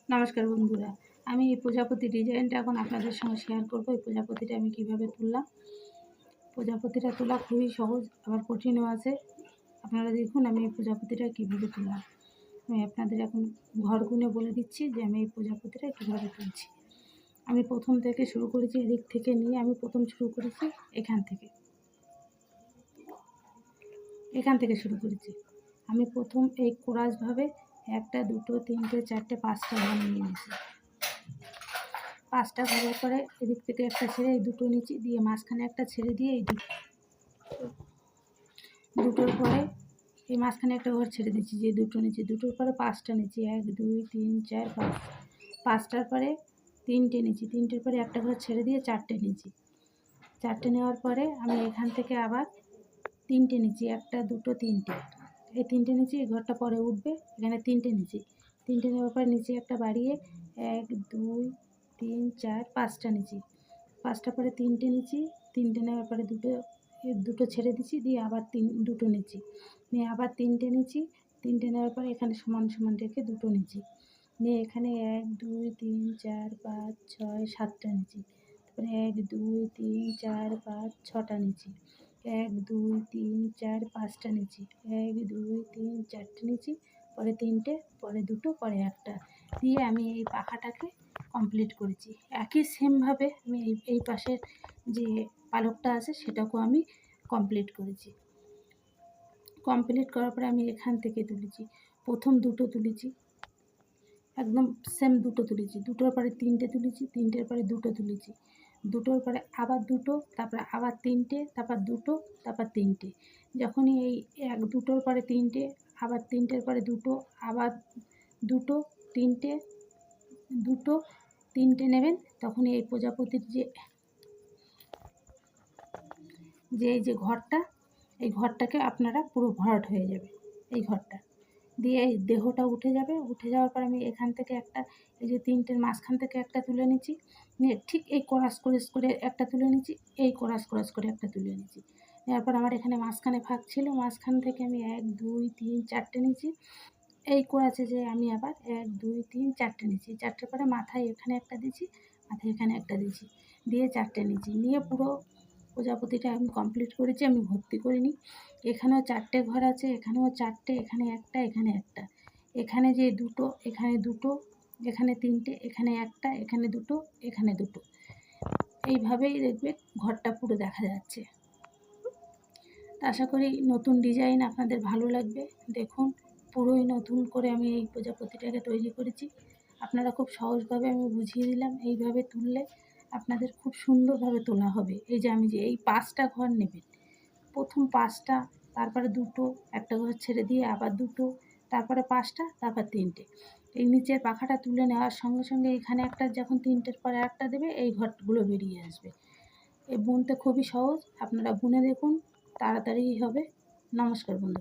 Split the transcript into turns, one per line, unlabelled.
নমস্কার বন্ধুরা, আমি এই প্রজাপতি ডিজাইনটা এখন আপনাদের সঙ্গে শেয়ার করব। এই প্রজাপতিটা আমি কিভাবে তুললাম। প্রজাপতিটা তোলা খুবই সহজ, আবার কঠিনও আছে। আপনারা দেখুন আমি এই প্রজাপতিটা কিভাবে তুললাম। আমি আপনাদের এখন ঘর গুনে বলে দিচ্ছি যে আমি এই প্রজাপতিটা কীভাবে তুলছি। আমি প্রথম থেকে শুরু করেছি, এদিক থেকে নিয়ে আমি প্রথম শুরু করেছি এখান থেকে শুরু করেছি। আমি প্রথম এই কোরাসভাবে 1টা 2টো 3টে 4টে 5টা ঘর নিয়ে নিয়েছি। 5টা ঘরের পরে এদিক থেকে একটা ছেড়ে এই দুটো নিচে দিয়ে মাঝখানে একটা ছেড়ে দিয়ে এই দুটোর পরে এই মাঝখানে একটা ঘর ছেড়ে দিচ্ছি, যে দুটো নিচে, দুটোর পরে 5টা নিচে 1 2 3 4 5, 5টার পরে 3টে নিচে, 3টের পরে একটা ঘর ছেড়ে দিয়ে 4টে নিচে, 4টে নেওয়ার পরে আমি এখান থেকে আবার 3টে নিচে, 1টা 2টো 3টে, এই 3টে নিচে এই ঘরটা পরে উঠবে, এখানে 3টে নিচে, 3টে নেওয়ার পর নিচে একটা বাড়িয়ে 1 2 3 4 5টা নিচে, 5টার পরে 3টে নিচে, 3টে নেওয়ার পরে দুটো ছেড়ে দিচ্ছি, দিয়ে আবার দুটো নিচে, নিয়ে আবার 3টে নিচে, 3টে নেওয়ার পরে এখানে সমান সমান রেখে দুটো নিচে, নিয়ে এখানে 1 2 3 4 5 6 7টা নিচে, তারপরে 1 2 3 4 5 6টা নিচে, 1 2 3 4 5টা নিচে, 1 2 3 4টে নিচে, পরে 3টে, পরে দুটো, পরে একটা, দিয়ে আমি এই পাখাটাকে কমপ্লিট করেছি। একই সেমভাবে আমি এই পাশের যে পালকটা আছে সেটাকেও আমি কমপ্লিট করেছি। কমপ্লিট করার পরে আমি এখান থেকে তুলেছি, প্রথম দুটো তুলেছি, একদম সেম দুটো তুলেছি, দুটোর পরে 3টে তুলেছি, 3টের পরে দুটো তুলেছি, দুটোর পরে আবার দুটো, তারপরে আবার 3টে, তারপর দুটো, তারপর 3টে। যখনই এই দুটোর পরে 3টে, আবার 3টের পরে দুটো, আবার দুটো 3টে, দুটো 3টে নেবেন, তখনই এই প্রজাপতির এই যে ঘরটা, এই ঘরটাকে আপনারা পুরো ভরাট হয়ে যাবে। এই ঘরটা দিয়ে এই দেহটা উঠে যাবে, উঠে যাওয়ার পর আমি এখান থেকে একটা, এই যে 3টের মাঝখান থেকে একটা তুলে নিচ্ছি, নিয়ে ঠিক এই কোরাস করে একটা তুলে নিচ্ছি, এই কোরাস করে একটা তুলে নিচ্ছি, নেওয়ার পর আমার এখানে মাঝখানে ফাঁক ছিল, মাঝখান থেকে আমি 1 2 3 4টে নিচ্ছি, এই কোরাসে যে আমি আবার 1 2 3 4টে নিচ্ছি, 4টের পরে মাথায় এখানে একটা দিচ্ছি, মাথায় এখানে একটা দিচ্ছি, দিয়ে 4টে নিচ্ছি, নিয়ে পুরো প্রজাপতিটা আমি কমপ্লিট করেছি। আমি ভর্তি করিনি, এখানেও 4টে ঘর আছে, এখানেও 4টে, এখানে একটা, এখানে একটা, এখানে যে দুটো, এখানে দুটো, এখানে 3টে, এখানে একটা, এখানে দুটো, এখানে দুটো, এইভাবেই দেখবে ঘরটা পুরো দেখা যাচ্ছে। আশা করি নতুন ডিজাইন আপনাদের ভালো লাগবে। দেখুন পুরোই নতুন করে আমি এই প্রজাপতিটাকে তৈরি করেছি। আপনারা খুব সহজভাবে আমি বুঝিয়ে দিলাম, এইভাবে তুললে আপনাদের খুব সুন্দরভাবে তোলা হবে। এই যে আমি যে এই 5টা ঘর নেবেন, প্রথম 5টা, তারপরে দুটো, একটা ঘর ছেড়ে দিয়ে আবার দুটো, তারপরে 5টা, তারপর 3টে, এই নিচের পাখাটা তুলে নেওয়ার সঙ্গে সঙ্গে এখানে একটা, যখন 3টের পরে একটা দেবে এই ঘরগুলো বেরিয়ে আসবে। এই বুনতে খুবই সহজ, আপনারা বুনে দেখুন, তাড়াতাড়িই হবে। নমস্কার বন্ধু।